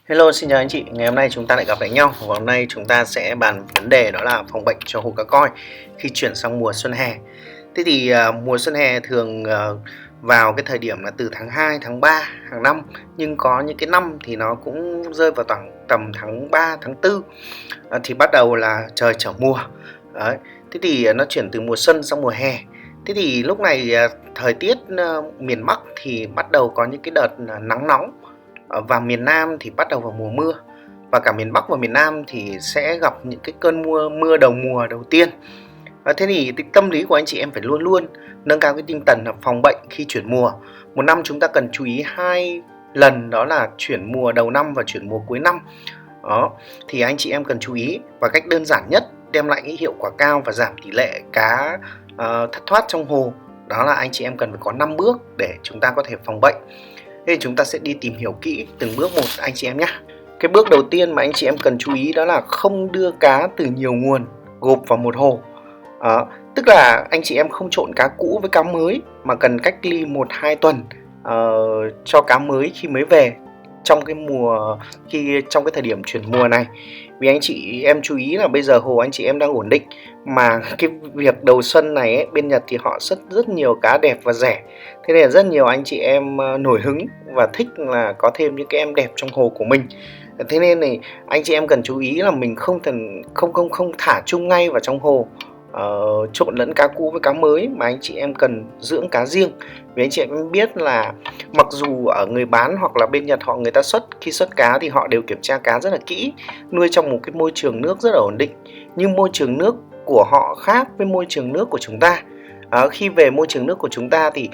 Hello, xin chào anh chị. Ngày hôm nay chúng ta lại gặp lại nhau. Và hôm nay chúng ta sẽ bàn vấn đề đó là phòng bệnh cho hồ cá koi khi chuyển sang mùa xuân hè. Thế thì mùa xuân hè thường vào cái thời điểm là từ tháng 2, tháng 3 hàng năm. Nhưng có những cái năm thì nó cũng rơi vào tầm tháng 3, tháng 4 thì bắt đầu là trời trở mùa. Đấy. Thế thì nó chuyển từ mùa xuân sang mùa hè. Thế thì lúc này thời tiết miền Bắc thì bắt đầu có những cái đợt nắng nóng, và miền Nam thì bắt đầu vào mùa mưa, và cả miền Bắc và miền Nam thì sẽ gặp những cái cơn mưa đầu mùa đầu tiên. Thế thì tâm lý của anh chị em phải luôn luôn nâng cao cái tinh thần phòng bệnh khi chuyển mùa. Một năm chúng ta cần chú ý 2 lần, đó là chuyển mùa đầu năm và chuyển mùa cuối năm. Đó, thì anh chị em cần chú ý, và cách đơn giản nhất đem lại cái hiệu quả cao và giảm tỷ lệ cá thất thoát trong hồ, đó là anh chị em cần phải có 5 bước để chúng ta có thể phòng bệnh. Thế thì chúng ta sẽ đi tìm hiểu kỹ từng bước một anh chị em nhé. Cái bước đầu tiên mà anh chị em cần chú ý đó là không đưa cá từ nhiều nguồn gộp vào một hồ. Tức là anh chị em không trộn cá cũ với cá mới, mà cần cách ly 1-2 tuần cho cá mới khi mới về trong cái thời điểm chuyển mùa này. Vì anh chị em chú ý là bây giờ hồ anh chị em đang ổn định, mà cái việc đầu xuân này ấy, bên Nhật thì họ rất nhiều cá đẹp và rẻ. Thế nên là rất nhiều anh chị em nổi hứng và thích là có thêm những cái em đẹp trong hồ của mình. Thế nên này anh chị em cần chú ý là mình không thả chung ngay vào trong hồ, trộn lẫn cá cũ với cá mới, mà anh chị em cần dưỡng cá riêng. Vì anh chị em biết là mặc dù ở người bán hoặc là bên Nhật người ta khi xuất cá thì họ đều kiểm tra cá rất là kỹ, nuôi trong một cái môi trường nước rất là ổn định, nhưng môi trường nước của họ khác với môi trường nước của chúng ta. Khi về môi trường nước của chúng ta thì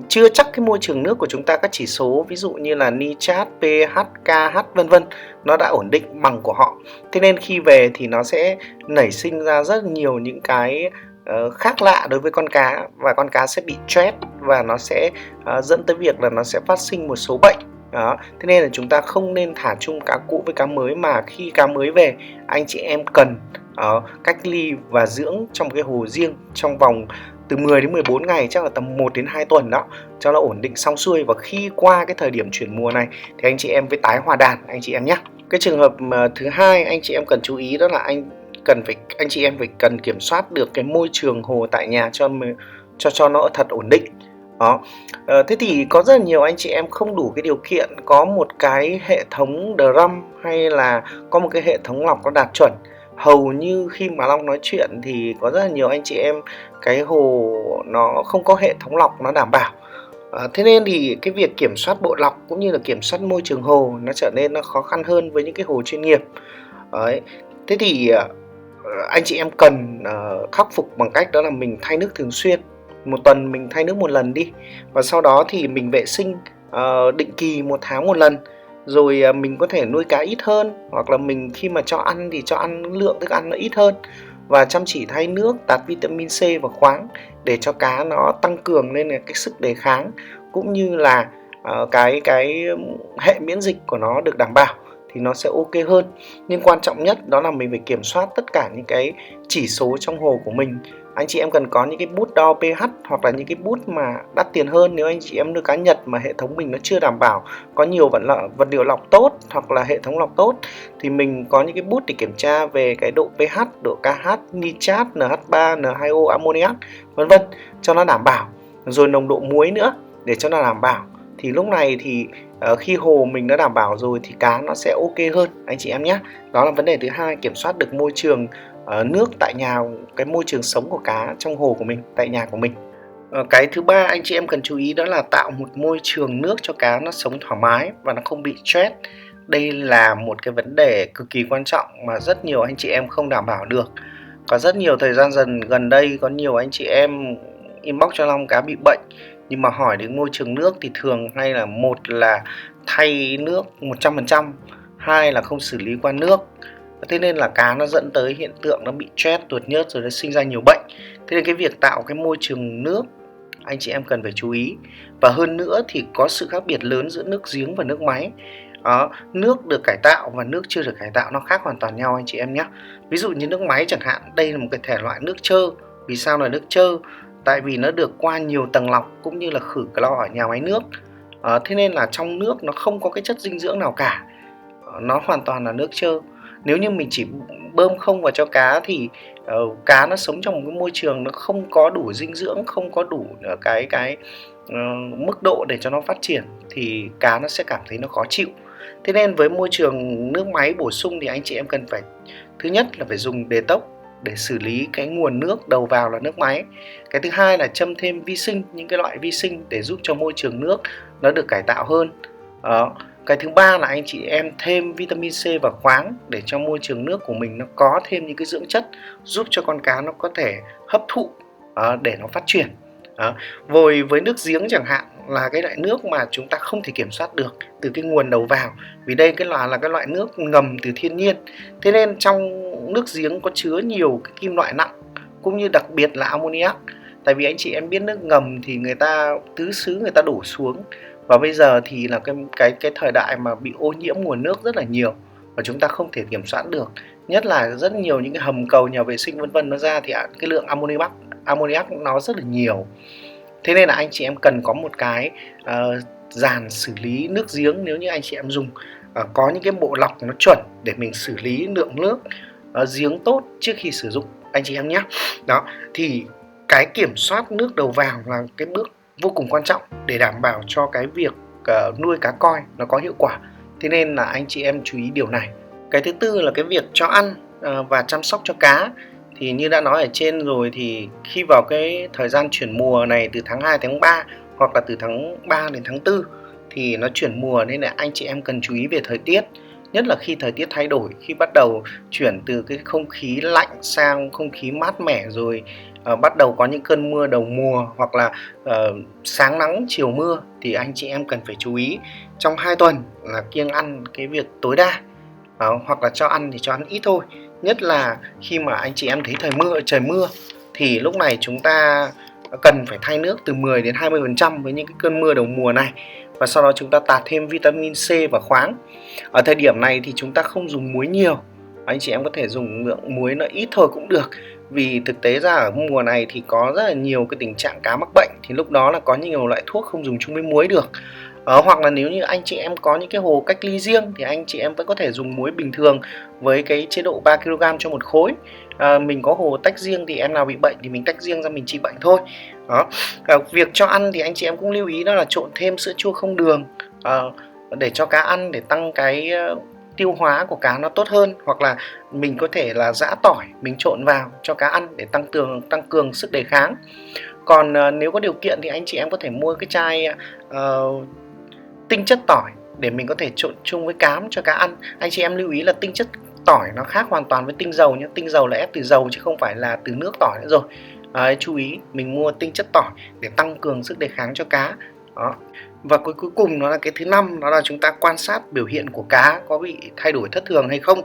chưa chắc cái môi trường nước của chúng ta các chỉ số ví dụ như là nitrat, pH, KH vân vân nó đã ổn định bằng của họ. Thế nên khi về thì nó sẽ nảy sinh ra rất nhiều những cái khác lạ đối với con cá, và con cá sẽ bị stress, và nó sẽ dẫn tới việc là nó sẽ phát sinh một số bệnh. Đó. Thế nên là chúng ta không nên thả chung cá cũ với cá mới, mà khi cá mới về anh chị em cần cách ly và dưỡng trong cái hồ riêng trong vòng từ 10 đến 14 ngày, chắc là tầm 1 đến 2 tuần đó, cho nó ổn định xong xuôi. Và khi qua cái thời điểm chuyển mùa này thì anh chị em với tái hòa đàn anh chị em nhé. Cái trường hợp thứ hai anh chị em cần chú ý đó là anh chị em phải cần kiểm soát được cái môi trường hồ tại nhà cho nó thật ổn định. Đó. Thế thì có rất là nhiều anh chị em không đủ cái điều kiện có một cái hệ thống drum hay là có một cái hệ thống lọc nó đạt chuẩn. Hầu như khi mà Long nói chuyện thì có rất là nhiều anh chị em cái hồ nó không có hệ thống lọc nó đảm bảo. Thế nên thì cái việc kiểm soát bộ lọc cũng như là kiểm soát môi trường hồ nó trở nên nó khó khăn hơn với những cái hồ chuyên nghiệp. Đấy. Thế thì anh chị em cần khắc phục bằng cách đó là mình thay nước thường xuyên. Một tuần mình thay nước một lần đi, và sau đó thì mình vệ sinh định kỳ 1 tháng một lần. Rồi mình có thể nuôi cá ít hơn, hoặc là mình khi mà cho ăn thì cho ăn lượng thức ăn nó ít hơn, và chăm chỉ thay nước, tạt vitamin C và khoáng để cho cá nó tăng cường lên cái sức đề kháng, cũng như là cái hệ miễn dịch của nó được đảm bảo thì nó sẽ ok hơn. Nhưng quan trọng nhất đó là mình phải kiểm soát tất cả những cái chỉ số trong hồ của mình. Anh chị em cần có những cái bút đo pH, hoặc là những cái bút mà đắt tiền hơn nếu anh chị em nuôi cá Nhật mà hệ thống mình nó chưa đảm bảo có nhiều vật liệu lọc tốt hoặc là hệ thống lọc tốt, thì mình có những cái bút để kiểm tra về cái độ pH, độ KH, nitrat, NH3, N2O, ammoniac vân vân cho nó đảm bảo, rồi nồng độ muối nữa để cho nó đảm bảo. Thì lúc này thì khi hồ mình đã đảm bảo rồi thì cá nó sẽ ok hơn anh chị em nhé. Đó là vấn đề thứ hai, kiểm soát được môi trường nước tại nhà, cái môi trường sống của cá trong hồ của mình, tại nhà của mình. Cái thứ ba anh chị em cần chú ý đó là tạo một môi trường nước cho cá nó sống thoải mái và nó không bị stress. Đây là một cái vấn đề cực kỳ quan trọng mà rất nhiều anh chị em không đảm bảo được. Có rất nhiều thời gian gần đây có nhiều anh chị em inbox cho Long cá bị bệnh, nhưng mà hỏi đến môi trường nước thì thường hay là một là thay nước 100%, hai là không xử lý qua nước. Thế nên là cá nó dẫn tới hiện tượng nó bị stress, tuột nhớt, rồi nó sinh ra nhiều bệnh. Thế nên cái việc tạo cái môi trường nước anh chị em cần phải chú ý. Và hơn nữa thì có sự khác biệt lớn giữa nước giếng và nước máy. Nước được cải tạo và nước chưa được cải tạo nó khác hoàn toàn nhau anh chị em nhé. Ví dụ như nước máy chẳng hạn, đây là một cái thể loại nước trơ. Vì sao là nước trơ? Tại vì nó được qua nhiều tầng lọc cũng như là khử clo ở nhà máy nước. Thế nên là trong nước nó không có cái chất dinh dưỡng nào cả. nó hoàn toàn là nước trơ. Nếu như mình chỉ bơm không vào cho cá thì cá nó sống trong một cái môi trường nó không có đủ dinh dưỡng, không có đủ cái mức độ để cho nó phát triển thì cá nó sẽ cảm thấy nó khó chịu. Thế nên với môi trường nước máy bổ sung thì anh chị em cần phải, thứ nhất là phải dùng detox để xử lý cái nguồn nước đầu vào là nước máy. Cái thứ hai là châm thêm vi sinh, những cái loại vi sinh để giúp cho môi trường nước nó được cải tạo hơn. Cái thứ ba là anh chị em thêm vitamin C và khoáng để cho môi trường nước của mình nó có thêm những cái dưỡng chất giúp cho con cá nó có thể hấp thụ để nó phát triển. Vòi với nước giếng chẳng hạn là cái loại nước mà chúng ta không thể kiểm soát được từ cái nguồn đầu vào, vì đây là cái loại nước ngầm từ thiên nhiên. Thế nên trong nước giếng có chứa nhiều cái kim loại nặng, cũng như đặc biệt là ammoniac. Tại vì anh chị em biết nước ngầm thì người ta tứ xứ người ta đổ xuống, và bây giờ thì là cái thời đại mà bị ô nhiễm nguồn nước rất là nhiều và chúng ta không thể kiểm soát được. Nhất là rất nhiều những cái hầm cầu, nhà vệ sinh vân vân nó ra thì cái lượng ammoniac nó rất là nhiều. Thế nên là anh chị em cần có một cái dàn xử lý nước giếng. Nếu như anh chị em dùng có những cái bộ lọc nó chuẩn để mình xử lý lượng nước giếng tốt trước khi sử dụng anh chị em nhé. Đó, thì cái kiểm soát nước đầu vào là cái bước vô cùng quan trọng để đảm bảo cho cái việc nuôi cá koi nó có hiệu quả. Thế nên là anh chị em chú ý điều này. Cái thứ tư là cái việc cho ăn và chăm sóc cho cá. Thì như đã nói ở trên rồi, thì khi vào cái thời gian chuyển mùa này từ tháng 2 tháng 3 hoặc là từ tháng 3 đến tháng 4 thì nó chuyển mùa, nên là anh chị em cần chú ý về thời tiết. Nhất là khi thời tiết thay đổi, khi bắt đầu chuyển từ cái không khí lạnh sang không khí mát mẻ rồi bắt đầu có những cơn mưa đầu mùa hoặc là sáng nắng chiều mưa, thì anh chị em cần phải chú ý trong 2 tuần là kiêng ăn cái việc tối đa, hoặc là cho ăn thì cho ăn ít thôi. Nhất là khi mà anh chị em thấy trời mưa thì lúc này chúng ta cần phải thay nước từ 10 đến 20% với những cái cơn mưa đầu mùa này, và sau đó chúng ta tạt thêm vitamin C và khoáng. Ở thời điểm này thì chúng ta không dùng muối nhiều, anh chị em có thể dùng lượng muối nó ít thôi cũng được, vì thực tế ra ở mùa này thì có rất là nhiều cái tình trạng cá mắc bệnh, thì lúc đó là có nhiều loại thuốc không dùng chung với muối được. Hoặc là nếu như anh chị em có những cái hồ cách ly riêng thì anh chị em vẫn có thể dùng muối bình thường với cái chế độ 3 kg cho một khối. Mình có hồ tách riêng thì em nào bị bệnh thì mình tách riêng ra mình trị bệnh thôi. Đó. Việc cho ăn thì anh chị em cũng lưu ý đó là trộn thêm sữa chua không đường để cho cá ăn, để tăng cái tiêu hóa của cá nó tốt hơn, hoặc là mình có thể là giã tỏi mình trộn vào cho cá ăn để tăng cường sức đề kháng. Còn nếu có điều kiện thì anh chị em có thể mua cái chai tinh chất tỏi để mình có thể trộn chung với cám cho cá ăn. Anh chị em lưu ý là tinh chất tỏi nó khác hoàn toàn với tinh dầu nhé. Tinh dầu là ép từ dầu chứ không phải là từ nước tỏi nữa rồi. Chú ý mình mua tinh chất tỏi để tăng cường sức đề kháng cho cá. Đó. Và cuối cùng nó là cái thứ 5, đó là chúng ta quan sát biểu hiện của cá có bị thay đổi thất thường hay không.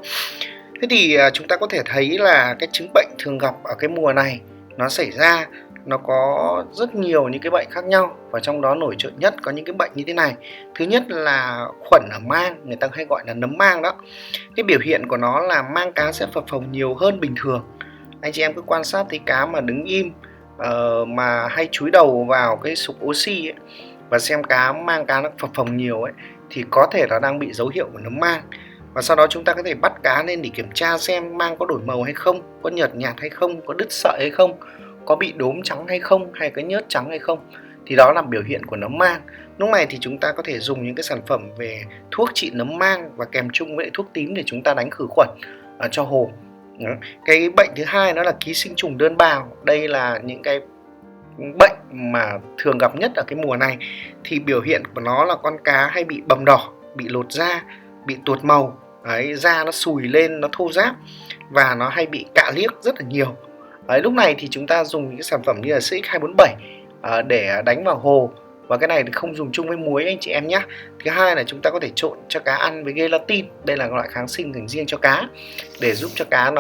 Thế thì chúng ta có thể thấy là cái chứng bệnh thường gặp ở cái mùa này nó xảy ra, nó có rất nhiều những cái bệnh khác nhau, và trong đó nổi trội nhất có những cái bệnh như thế này. Thứ nhất là khuẩn ở mang, người ta hay gọi là nấm mang đó. Cái biểu hiện của nó là mang cá sẽ phập phồng nhiều hơn bình thường. Anh chị em cứ quan sát thấy cá mà đứng im mà hay chúi đầu vào cái sục oxy ấy, và xem mang cá nó phập phồng nhiều ấy, thì có thể là đang bị dấu hiệu của nấm mang. Và sau đó chúng ta có thể bắt cá lên để kiểm tra xem mang có đổi màu hay không, có nhợt nhạt hay không, có đứt sợi hay không, có bị đốm trắng hay không, hay cái nhớt trắng hay không. Thì đó là biểu hiện của nấm mang. Lúc này thì chúng ta có thể dùng những cái sản phẩm về thuốc trị nấm mang và kèm chung với thuốc tím để chúng ta đánh khử khuẩn cho hồ. Cái bệnh thứ hai đó là ký sinh trùng đơn bào. Đây là những cái bệnh mà thường gặp nhất ở cái mùa này. Thì biểu hiện của nó là con cá hay bị bầm đỏ, bị lột da, bị tuột màu, da nó sùi lên, nó thô ráp, và nó hay bị cạ liếc rất là nhiều. Lúc này thì chúng ta dùng những cái sản phẩm như là CX247 để đánh vào hồ, và cái này thì không dùng chung với muối anh chị em nhé. Thứ hai là chúng ta có thể trộn cho cá ăn với gelatin, đây là loại kháng sinh dành riêng cho cá, để giúp cho cá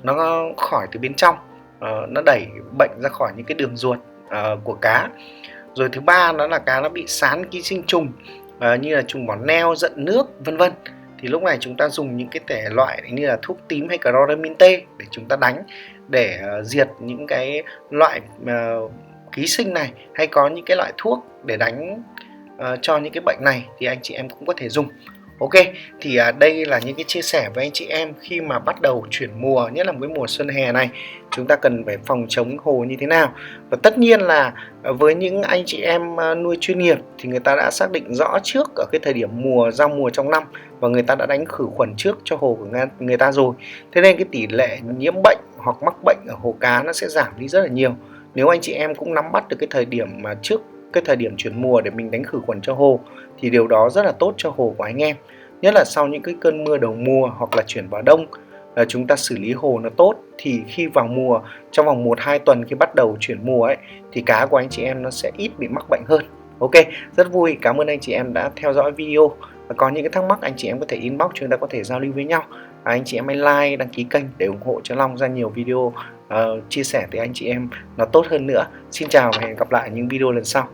nó khỏi từ bên trong, nó đẩy bệnh ra khỏi những cái đường ruột của cá. Rồi thứ ba đó là cá nó bị sán ký sinh trùng như là trùng bỏ neo, giận nước vân vân. Thì lúc này chúng ta dùng những cái thể loại như là thuốc tím hay chloramin T để chúng ta đánh, để diệt những cái loại ký sinh này, hay có những cái loại thuốc để đánh cho những cái bệnh này thì anh chị em cũng có thể dùng. Ok, thì đây là những cái chia sẻ với anh chị em khi mà bắt đầu chuyển mùa, nhất là một cái mùa xuân hè này, chúng ta cần phải phòng chống hồ như thế nào. Và tất nhiên là với những anh chị em nuôi chuyên nghiệp thì người ta đã xác định rõ trước ở cái thời điểm giao mùa trong năm, và người ta đã đánh khử khuẩn trước cho hồ của người ta rồi. Thế nên cái tỷ lệ nhiễm bệnh hoặc mắc bệnh ở hồ cá nó sẽ giảm đi rất là nhiều. Nếu anh chị em cũng nắm bắt được cái thời điểm mà trước cái thời điểm chuyển mùa để mình đánh khử khuẩn cho hồ, thì điều đó rất là tốt cho hồ của anh em. Nhất là sau những cái cơn mưa đầu mùa hoặc là chuyển vào đông, chúng ta xử lý hồ nó tốt, thì khi vào mùa, trong vòng 1-2 tuần khi bắt đầu chuyển mùa ấy, thì cá của anh chị em nó sẽ ít bị mắc bệnh hơn. Ok, rất vui, cảm ơn anh chị em đã theo dõi video. Và có những cái thắc mắc anh chị em có thể inbox, chúng ta có thể giao lưu với nhau. Anh chị em hãy like, đăng ký kênh để ủng hộ cho Long ra nhiều video chia sẻ tới anh chị em nó tốt hơn nữa. Xin chào và hẹn gặp lại những video lần sau.